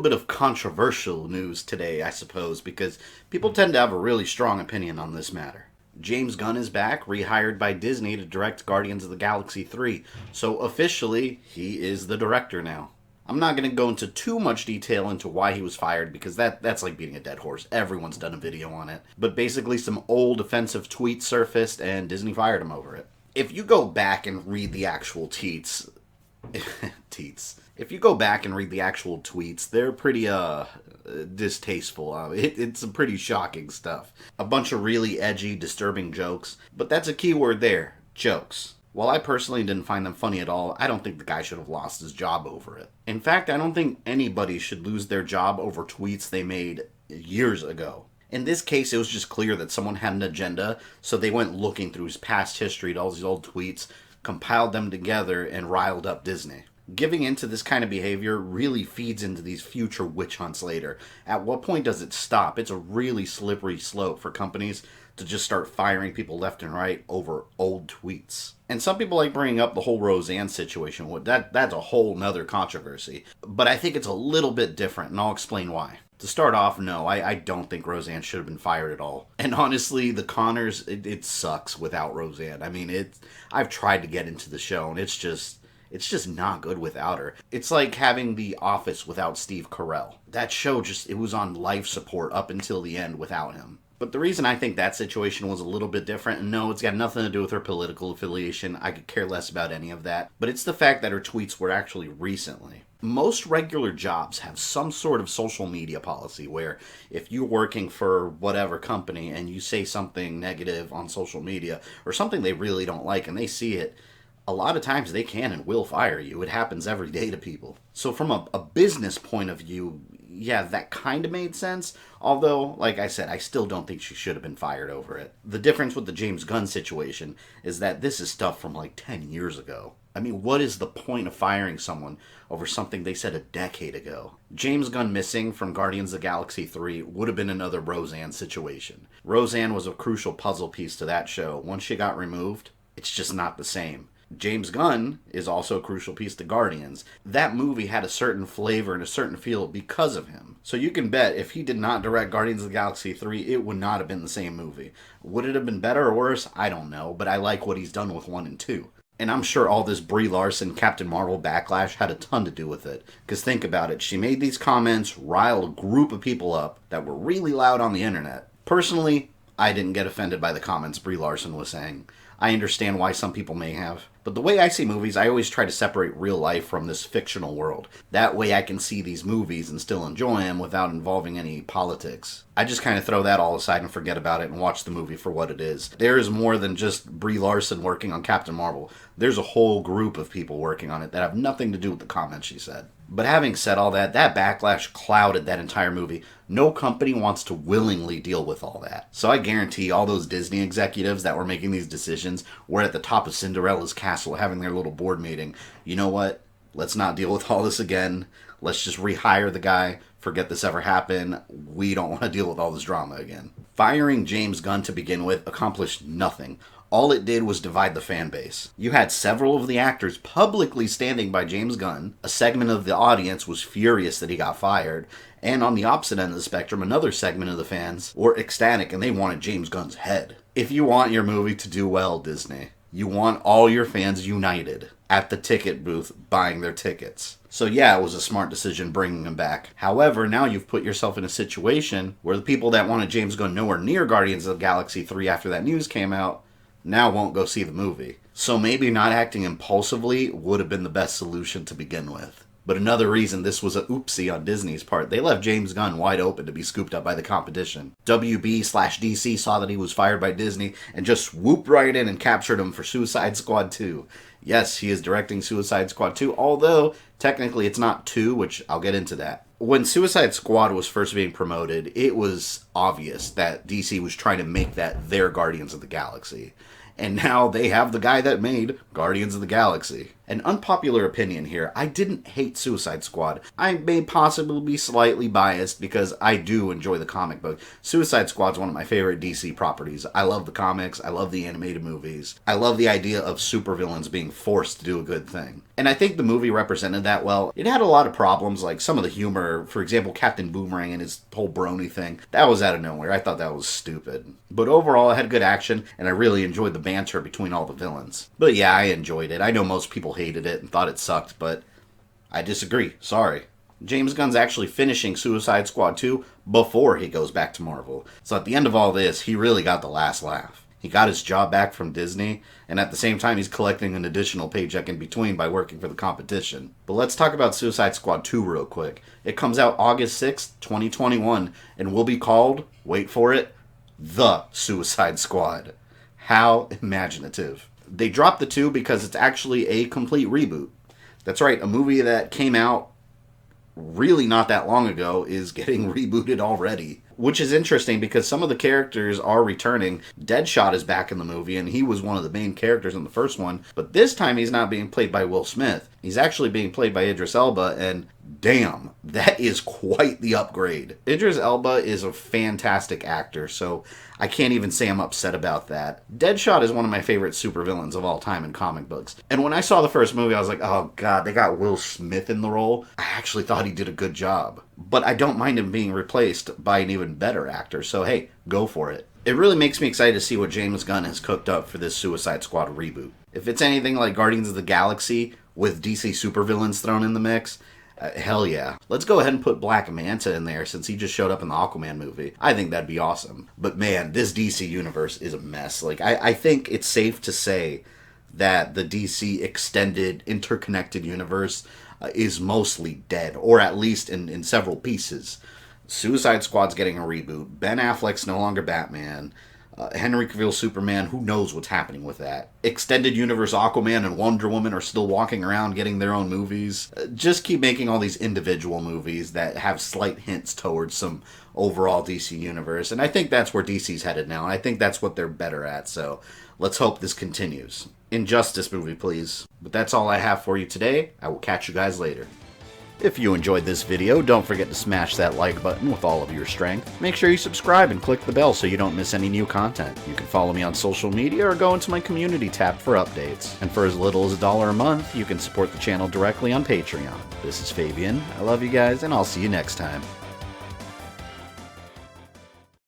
bit of controversial news today, I suppose, because people tend to have a really strong opinion on this matter. James Gunn is back, rehired by Disney to direct Guardians of the Galaxy 3, so officially, he is the director now. I'm not going to go into too much detail into why he was fired, because that's like beating a dead horse. Everyone's done a video on it. But basically, some old offensive tweets surfaced, and Disney fired him over it. If you go back and read the actual teats... If you go back and read the actual tweets, they're pretty, distasteful. It's some pretty shocking stuff. A bunch of really edgy, disturbing jokes. But that's a key word there. Jokes. While I personally didn't find them funny at all, I don't think the guy should have lost his job over it. In fact, I don't think anybody should lose their job over tweets they made years ago. In this case, it was just clear that someone had an agenda, so they went looking through his past history to all these old tweets, compiled them together, and riled up Disney. Giving into this kind of behavior really feeds into these future witch hunts later. At what point does it stop? It's a really slippery slope for companies to just start firing people left and right over old tweets. And some people like bringing up the whole Roseanne situation. That's a whole nother controversy. But I think it's a little bit different, and I'll explain why. To start off, no, I don't think Roseanne should have been fired at all. And honestly, the Connors, it sucks without Roseanne. I mean, I've tried to get into the show, and it's just not good without her. It's like having The Office without Steve Carell. That show it was on life support up until the end without him. But the reason I think that situation was a little bit different, and no, it's got nothing to do with her political affiliation. I could care less about any of that. But it's the fact that her tweets were actually recently. Most regular jobs have some sort of social media policy where if you're working for whatever company and you say something negative on social media or something they really don't like and they see it, a lot of times they can and will fire you. It happens every day to people. So from a business point of view, yeah, that kind of made sense. Although, like I said, I still don't think she should have been fired over it. The difference with the James Gunn situation is that this is stuff from like 10 years ago. I mean, what is the point of firing someone over something they said a decade ago? James Gunn missing from Guardians of the Galaxy 3 would have been another Roseanne situation. Roseanne was a crucial puzzle piece to that show. Once she got removed, it's just not the same. James Gunn is also a crucial piece to Guardians. That movie had a certain flavor and a certain feel because of him. So you can bet if he did not direct Guardians of the Galaxy 3, it would not have been the same movie. Would it have been better or worse? I don't know, but I like what he's done with 1 and 2. And I'm sure all this Brie Larson Captain Marvel backlash had a ton to do with it. Because think about it, she made these comments, riled a group of people up that were really loud on the internet. Personally, I didn't get offended by the comments Brie Larson was saying. I understand why some people may have. But the way I see movies, I always try to separate real life from this fictional world. That way I can see these movies and still enjoy them without involving any politics. I just kind of throw that all aside and forget about it and watch the movie for what it is. There is more than just Brie Larson working on Captain Marvel. There's a whole group of people working on it that have nothing to do with the comments she said. But having said all that, that backlash clouded that entire movie. No company wants to willingly deal with all that. So I guarantee all those Disney executives that were making these decisions were at the top of Cinderella's castle having their little board meeting. You know what? Let's not deal with all this again. Let's just rehire the guy. Forget this ever happened. We don't want to deal with all this drama again. Firing James Gunn to begin with accomplished nothing. All it did was divide the fan base. You had several of the actors publicly standing by James Gunn. A segment of the audience was furious that he got fired. And on the opposite end of the spectrum, another segment of the fans were ecstatic and they wanted James Gunn's head. If you want your movie to do well, Disney, you want all your fans united at the ticket booth buying their tickets. So yeah, it was a smart decision bringing him back. However, now you've put yourself in a situation where the people that wanted James Gunn nowhere near Guardians of the Galaxy 3 after that news came out now won't go see the movie. So maybe not acting impulsively would have been the best solution to begin with. But another reason this was a oopsie on Disney's part, they left James Gunn wide open to be scooped up by the competition. WB/DC saw that he was fired by Disney and just swooped right in and captured him for Suicide Squad 2. Yes, he is directing Suicide Squad 2, although technically it's not 2, which I'll get into that. When Suicide Squad was first being promoted, it was obvious that DC was trying to make that their Guardians of the Galaxy. And now they have the guy that made Guardians of the Galaxy. An unpopular opinion here, I didn't hate Suicide Squad. I may possibly be slightly biased because I do enjoy the comic book. Suicide Squad's one of my favorite DC properties. I love the comics, I love the animated movies. I love the idea of supervillains being forced to do a good thing. And I think the movie represented that well. It had a lot of problems, like some of the humor, for example, Captain Boomerang and his whole brony thing. That was out of nowhere. I thought that was stupid. But overall, it had good action, and I really enjoyed the banter between all the villains. But yeah, I enjoyed it. I know most people hated it and thought it sucked, but I disagree. Sorry. James Gunn's actually finishing Suicide Squad 2 before he goes back to Marvel. So at the end of all this, he really got the last laugh. He got his job back from Disney, and at the same time he's collecting an additional paycheck in between by working for the competition. But let's talk about Suicide Squad 2 real quick. It comes out August 6th, 2021, and will be called, wait for it, The Suicide Squad. How imaginative. They dropped the 2 because it's actually a complete reboot. That's right, a movie that came out really not that long ago is getting rebooted already. Which is interesting because some of the characters are returning. Deadshot is back in the movie, and he was one of the main characters in the first one. But this time he's not being played by Will Smith. He's actually being played by Idris Elba, and damn, that is quite the upgrade. Idris Elba is a fantastic actor, so I can't even say I'm upset about that. Deadshot is one of my favorite supervillains of all time in comic books. And when I saw the first movie, I was like, oh god, they got Will Smith in the role. I actually thought he did a good job. But I don't mind him being replaced by an even better actor, so hey, go for it. It really makes me excited to see what James Gunn has cooked up for this Suicide Squad reboot. If it's anything like Guardians of the Galaxy with DC supervillains thrown in the mix, hell yeah. Let's go ahead and put Black Manta in there since he just showed up in the Aquaman movie. I think that'd be awesome. But man, this DC universe is a mess. Like, I think it's safe to say that the DC extended interconnected universe is mostly dead, or at least in several pieces. Suicide Squad's getting a reboot. Ben Affleck's no longer Batman. Henry Cavill Superman, who knows what's happening with that. Extended Universe Aquaman and Wonder Woman are still walking around getting their own movies. Just keep making all these individual movies that have slight hints towards some overall DC universe. And I think that's where DC's headed now. And I think that's what they're better at. So let's hope this continues. Injustice movie, please. But that's all I have for you today. I will catch you guys later. If you enjoyed this video, don't forget to smash that like button with all of your strength. Make sure you subscribe and click the bell so you don't miss any new content. You can follow me on social media or go into my community tab for updates. And for as little as $1 a month, you can support the channel directly on Patreon. This is Fabian, I love you guys, and I'll see you next time.